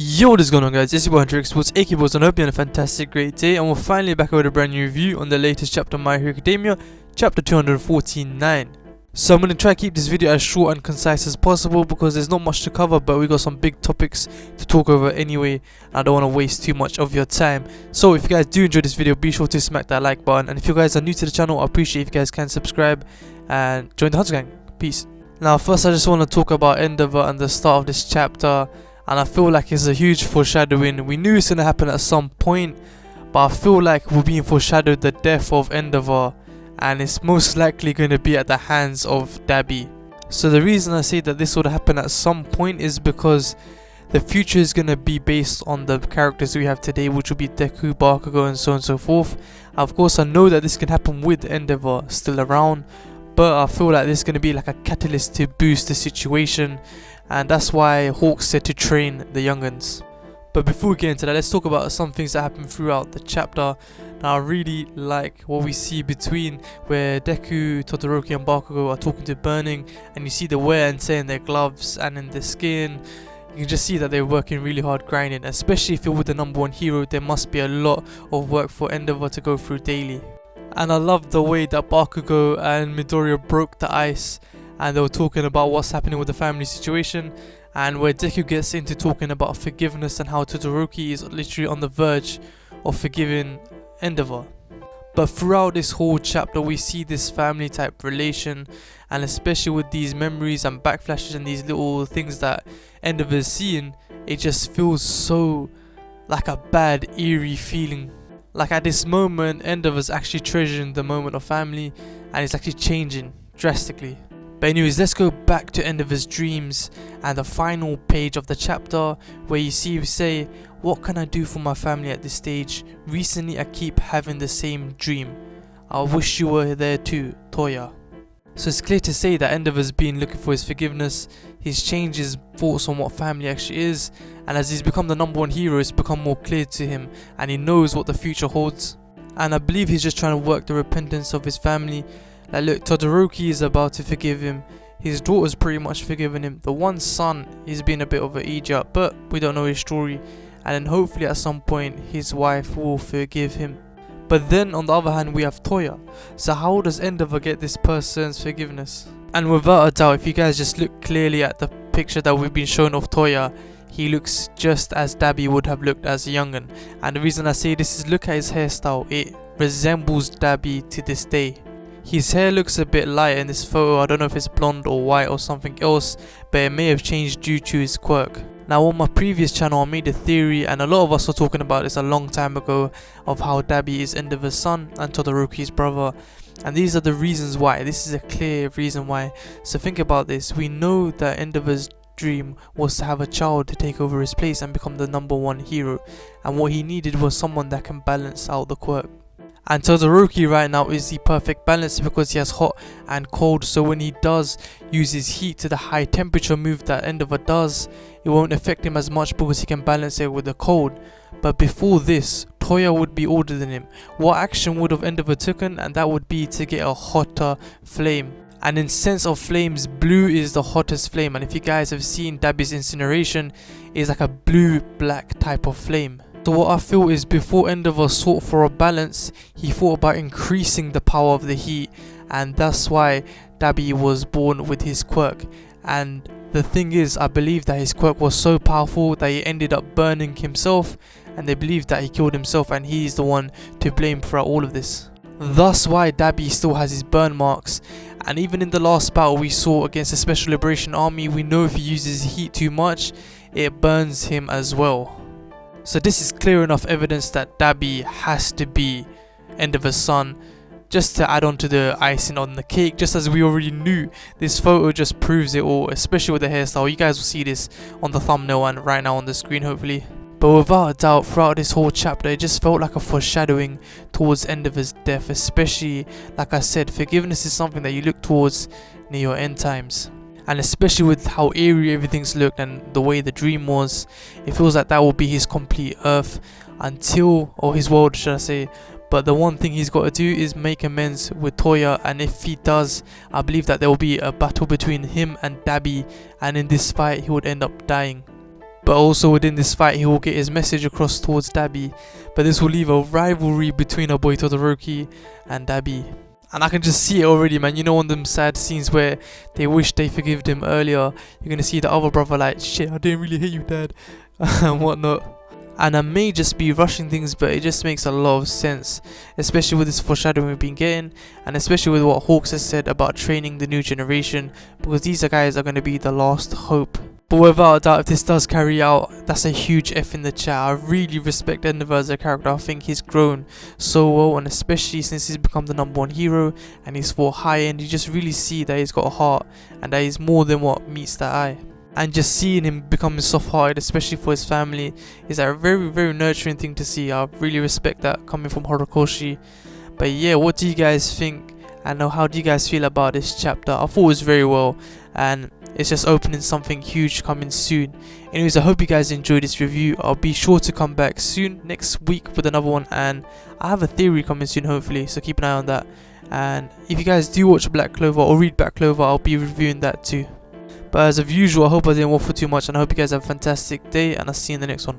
Yo, what is going on, guys? It's your boy Hunter Exports, aka Boys, and I hope you're having a fantastic great day, and we're finally back with a brand new review on the latest chapter of My Hero Academia, chapter 249. So I'm going to try to keep this video as short and concise as possible because there's not much to cover, but we got some big topics to talk over anyway. I don't want to waste too much of your time. So if you guys do enjoy this video, be sure to smack that like button, and if you guys are new to the channel, I appreciate if you guys can subscribe and join the Hunter Gang. Peace. Now first I just want to talk about Endeavour and the start of this chapter. And I feel like it's a huge foreshadowing. We knew it's going to happen at some point, but I feel like we're being foreshadowed the death of Endeavour, and it's most likely going to be at the hands of Dabi. So the reason I say that this would happen at some point is because the future is going to be based on the characters we have today, which will be Deku, Bakugo, and so on and so forth. Of course I know that this can happen with Endeavour still around, but I feel like this is going to be like a catalyst to boost the situation, and that's why Hawk's said to train the young'uns. But before we get into that, let's talk about some things that happen throughout the chapter. Now I really like what we see between where Deku, Todoroki and Bakugo are talking to Burning, and you see the wear and tear in their gloves and in their skin. You can just see that they're working really hard grinding, especially if you're with the #1 hero. There must be a lot of work for Endeavour to go through daily. And I love the way that Bakugo and Midoriya broke the ice, and they were talking about what's happening with the family situation, and where Deku gets into talking about forgiveness and how Todoroki is literally on the verge of forgiving Endeavour. But throughout this whole chapter we see this family type relation, and especially with these memories and backflashes and these little things that Endeavour is seeing, it just feels so like a bad eerie feeling. Like at this moment Endeavour's actually treasuring the moment of family, and it's actually changing drastically. But anyways, let's go back to Endeavour's dreams and the final page of the chapter, where you see him say, "What can I do for my family at this stage? Recently I keep having the same dream. I wish you were there too, Touya." So it's clear to say that Endeavour's been looking for his forgiveness. He's changed his thoughts on what family actually is, and as he's become the #1 hero, it's become more clear to him, and he knows what the future holds. And I believe he's just trying to work the repentance of his family. Like, look, Todoroki is about to forgive him. His daughter's pretty much forgiven him. The one son, he's been a bit of an idiot, but we don't know his story. And then hopefully at some point his wife will forgive him. But then on the other hand we have Touya. So how does Endeavour get this person's forgiveness? And without a doubt, if you guys just look clearly at the picture that we've been shown of Touya, he looks just as Dabi would have looked as a young'un. And the reason I say this is look at his hairstyle. It resembles Dabi to this day. His hair looks a bit light in this photo. I don't know if it's blonde or white or something else, but it may have changed due to his quirk. Now on my previous channel I made a theory, and a lot of us were talking about this a long time ago, of how Dabi is Endeavour's son and Todoroki's brother. And these are the reasons why. This is a clear reason why. So think about this. We know that Endeavour's dream was to have a child to take over his place and become the #1 hero, and what he needed was someone that can balance out the quirk. And Todoroki right now is the perfect balance because he has hot and cold, so when he does use his heat to the high temperature move that Endeavour does, it won't affect him as much because he can balance it with the cold. But before this, Touya would be older than him. What action would have Endeavour taken? And that would be to get a hotter flame. And in sense of flames, blue is the hottest flame, and if you guys have seen Dabi's incineration, it's like a blue-black type of flame. So what I feel is before Endeavour sought for a balance, he thought about increasing the power of the heat, and that's why Dabi was born with his quirk. And the thing is, I believe that his quirk was so powerful that he ended up burning himself, and they believe that he killed himself and he's the one to blame throughout all of this. Thus why Dabi still has his burn marks. And even in the last battle we saw against the Special Liberation Army, we know if he uses heat too much, it burns him as well. So this is clear enough evidence that Dabi has to be Endeavour's son. Just to add on to the icing on the cake, just as we already knew, this photo just proves it all, especially with the hairstyle. You guys will see this on the thumbnail and right now on the screen hopefully. But without a doubt, throughout this whole chapter it just felt like a foreshadowing towards Endeavour's death, especially like I said, forgiveness is something that you look towards near your end times. And especially with how eerie everything's looked and the way the dream was, it feels like that will be his complete earth until, or his world should I say. But the one thing he's got to do is make amends with Touya, and if he does, I believe that there will be a battle between him and Dabi, and in this fight he would end up dying. But also within this fight he will get his message across towards Dabi, but this will leave a rivalry between our boy Todoroki and Dabi. And I can just see it already, man. You know, one of them sad scenes where they wish they forgave him earlier. You're gonna see the other brother like, shit, I didn't really hate you, dad, and whatnot. And I may just be rushing things, but it just makes a lot of sense, especially with this foreshadowing we've been getting, and especially with what Hawks has said about training the new generation, because these guys are going to be the last hope. But without a doubt, if this does carry out, that's a huge F in the chat. I really respect Endeavour as a character. I think he's grown so well, and especially since he's become the #1 hero and he's fought high end, you just really see that he's got a heart and that he's more than what meets the eye. And just seeing him becoming soft-hearted, especially for his family, is a very, very nurturing thing to see. I really respect that coming from Horikoshi. But yeah, what do you guys think? And how do you guys feel about this chapter? I thought it was very well, and it's just opening something huge coming soon. Anyways, I hope you guys enjoyed this review. I'll be sure to come back soon next week with another one, and I have a theory coming soon hopefully, so keep an eye on that. And if you guys do watch Black Clover or read Black Clover, I'll be reviewing that too. But as of usual, I hope I didn't waffle too much, and I hope you guys have a fantastic day, and I'll see you in the next one.